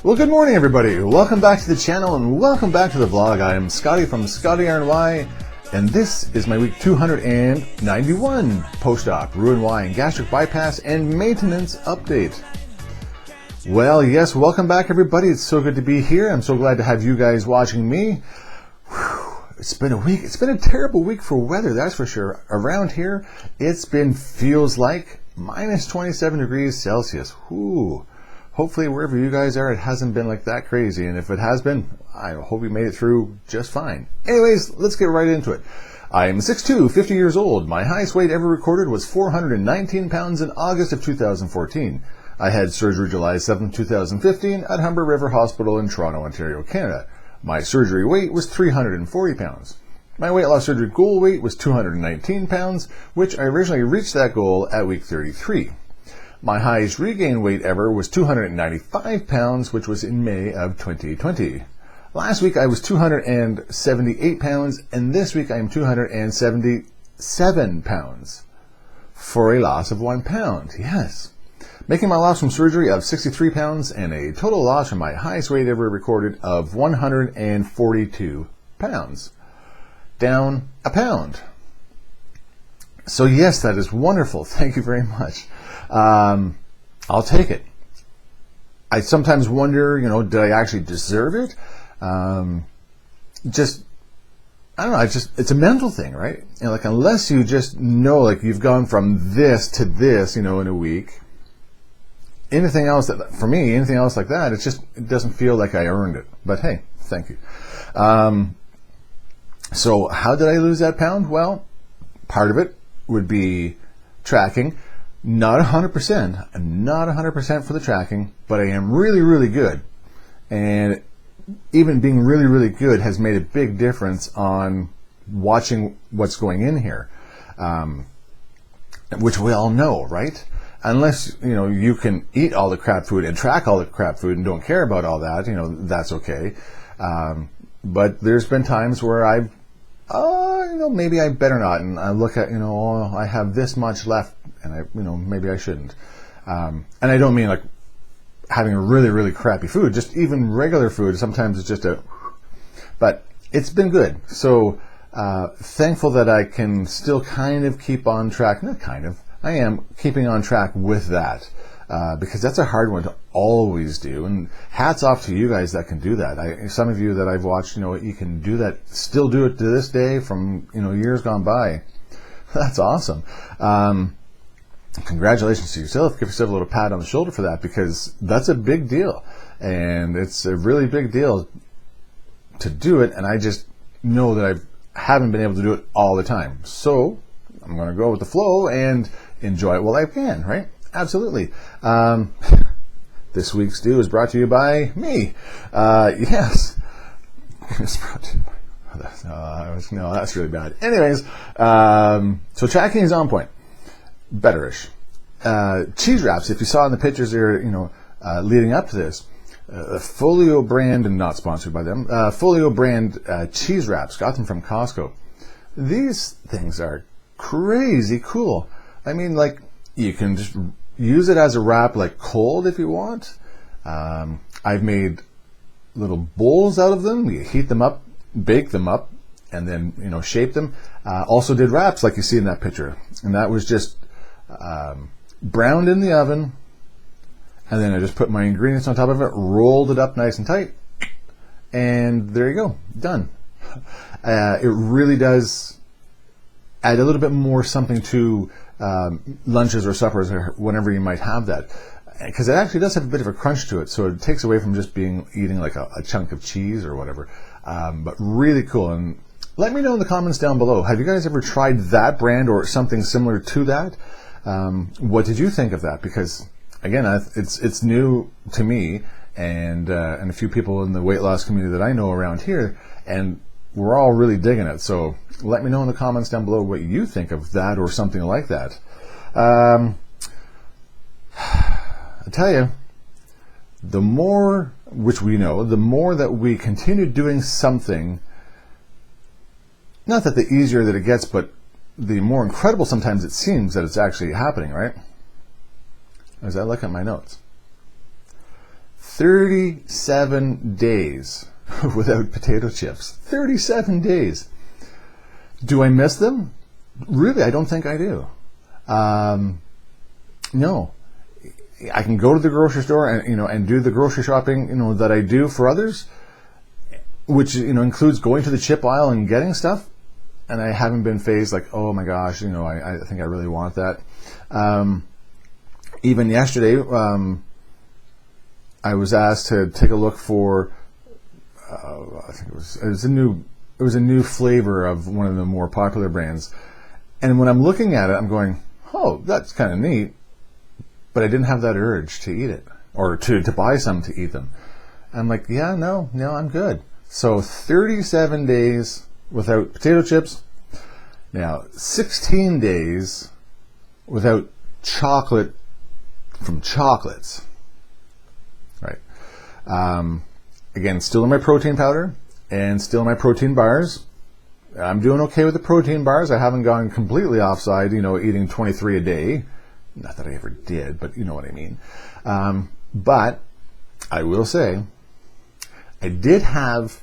Well, good morning, everybody. Welcome back to the channel and welcome back to the vlog. I am Skotti from Skotti RNY, and this is my week 291 post-op Roux-en-Y and gastric bypass and maintenance update. Well, yes, welcome back, everybody. It's so good to be here. I'm so glad to have you guys watching me. Whew. It's been a week. It's been a terrible week for weather, that's for sure. Around here, feels like minus 27 degrees Celsius. Whew. Hopefully wherever you guys are, it hasn't been like that crazy. And if it has been, I hope you made it through just fine. Anyways, let's get right into it. I am 6'2", 50 years old. My highest weight ever recorded was 419 pounds in August of 2014. I had surgery July 7, 2015 at Humber River Hospital in Toronto, Ontario, Canada. My surgery weight was 340 pounds. My weight loss surgery goal weight was 219 pounds, which I originally reached that goal at week 33. My highest regain weight ever was 295 pounds, which was in May of 2020. Last week I was 278 pounds, and this week I am 277 pounds, for a loss of 1 pound, yes. Making my loss from surgery of 63 pounds and a total loss from my highest weight ever recorded of 142 pounds. Down a pound. So yes, that is wonderful. Thank you very much. I'll take it. I sometimes wonder, did I actually deserve it? I don't know, it's a mental thing, right? Like, unless you just know, like, you've gone from this to this, in a week, anything else like that, it doesn't feel like I earned it. But hey, thank you. So how did I lose that pound? Well, part of it would be tracking. Not 100%. I'm not 100% for the tracking, but I am really, really good. And even being really, really good has made a big difference on watching what's going in here, which we all know, right? Unless, you can eat all the crap food and track all the crap food and don't care about all that, that's okay. But there's been times where I've, maybe I better not. And I look at, I have this much left and maybe I shouldn't. And I don't mean like having a really, really crappy food, just even regular food. Sometimes it's just but it's been good. So, thankful that I can still kind of keep on track. Not kind of, I am keeping on track with that. Because that's a hard one to always do, and hats off to you guys that can do that. Some of you that I've watched, you can do that, still do it to this day from years gone by. That's awesome. Congratulations to yourself. Give yourself a little pat on the shoulder for that, because that's a big deal, and it's a really big deal to do it. And I just know that I haven't been able to do it all the time, so I'm going to go with the flow and enjoy it while I can, right? Absolutely. This week's do is brought to you by me. Yes. It's brought to you by... No, that's really bad. Anyways, so tracking is on point. Betterish. Cheese wraps, if you saw in the pictures there, leading up to this, Folio brand, and not sponsored by them, Folio brand cheese wraps, got them from Costco. These things are crazy cool. I mean, like, you can just use it as a wrap, like cold if you want. I've made little bowls out of them. You heat them up, bake them up, and then shape them. Also did wraps like you see in that picture, and that was just browned in the oven, and then I just put my ingredients on top of it, rolled it up nice and tight, and there you go, done. It really does add a little bit more something to lunches or suppers or whenever you might have that, because it actually does have a bit of a crunch to it, so it takes away from just eating like a chunk of cheese or whatever. But really cool. And let me know in the comments down below, have you guys ever tried that brand or something similar to that? What did you think of that? Because again, it's new to me and a few people in the weight loss community that I know around here, and we're all really digging it. So let me know in the comments down below what you think of that or something like that. I tell you, the more, which we know, the more that we continue doing something, not that the easier that it gets, but the more incredible sometimes it seems that it's actually happening, right? As I look at my notes. 37 days without potato chips. 37 days. Do I miss them? Really, I don't think I do. No. I can go to the grocery store and do the grocery shopping, that I do for others, which, includes going to the chip aisle and getting stuff. And I haven't been phased like, oh my gosh, I think I really want that. Even yesterday, I was asked to take a look for, I think it was a new flavor of one of the more popular brands. And when I'm looking at it, I'm going, oh, that's kind of neat. But I didn't have that urge to eat it or to buy some to eat them. I'm like, yeah, no, I'm good. So 37 days without potato chips. Now, 16 days without chocolate from chocolates. Right. Again, still in my protein powder and still in my protein bars. I'm doing okay with the protein bars. I haven't gone completely offside, eating 23 a day. Not that I ever did, but you know what I mean. But I will say, I did have,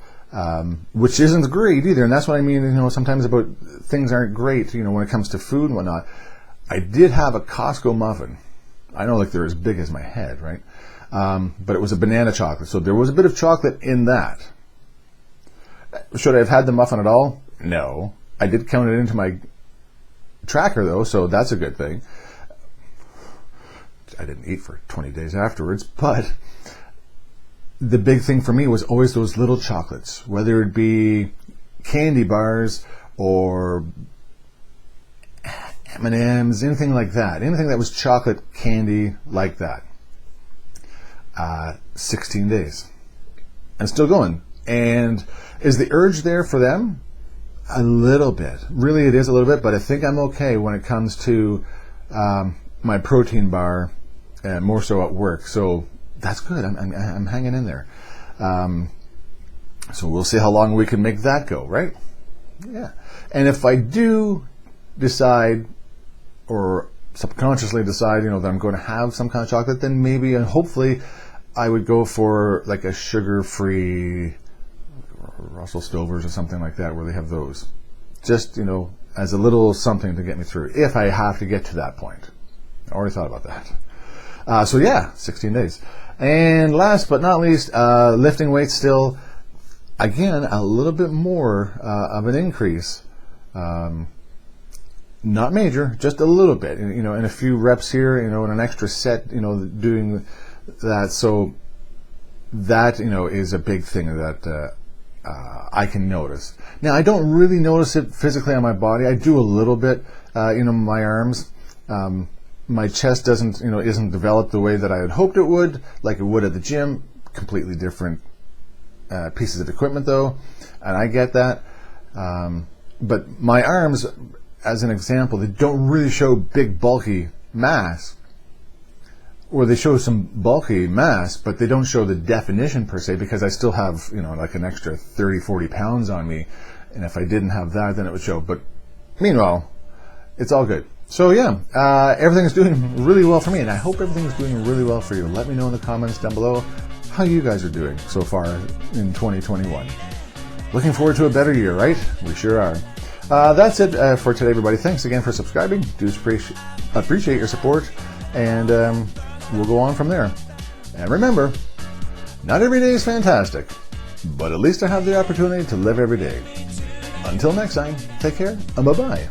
which isn't great either, and that's what I mean, sometimes about things aren't great, when it comes to food and whatnot. I did have a Costco muffin. I know, like, they're as big as my head, right? But it was a banana chocolate, so there was a bit of chocolate in that. Should I have had the muffin at all? No. I did count it into my tracker, though, so that's a good thing. I didn't eat for 20 days afterwards, but the big thing for me was always those little chocolates, whether it be candy bars or M&Ms, anything like that, anything that was chocolate candy like that. 16 days and still going. And is the urge there for them? A little bit. Really, it is a little bit, but I think I'm okay when it comes to my protein bar, and more so at work. So that's good. I'm hanging in there. So we'll see how long we can make that go, right? Yeah. And if I do decide, or subconsciously decide, that I'm going to have some kind of chocolate, then maybe and hopefully I would go for like a sugar-free Russell Stovers or something like that, where they have those. Just, as a little something to get me through, if I have to get to that point. I already thought about that. So yeah, 16 days. And last but not least, lifting weights still. Again, a little bit more of an increase. Not major, just a little bit. And a few reps here, and an extra set, doing that. So that, is a big thing that I can notice. Now, I don't really notice it physically on my body. I do a little bit, my arms. My chest isn't developed the way that I had hoped it would, like it would at the gym. Completely different pieces of equipment, though, and I get that. But my arms, as an example, they don't really show big, bulky mass. Or they show some bulky mass, but they don't show the definition per se, because I still have, like an extra 30, 40 pounds on me. And if I didn't have that, then it would show. But meanwhile, it's all good. So yeah, everything's doing really well for me, and I hope everything's doing really well for you. Let me know in the comments down below how you guys are doing so far in 2021. Looking forward to a better year, right? We sure are. That's it for today, everybody. Thanks again for subscribing. Do appreciate your support, and we'll go on from there. And remember, not every day is fantastic, but at least I have the opportunity to live every day. Until next time, take care, and bye-bye.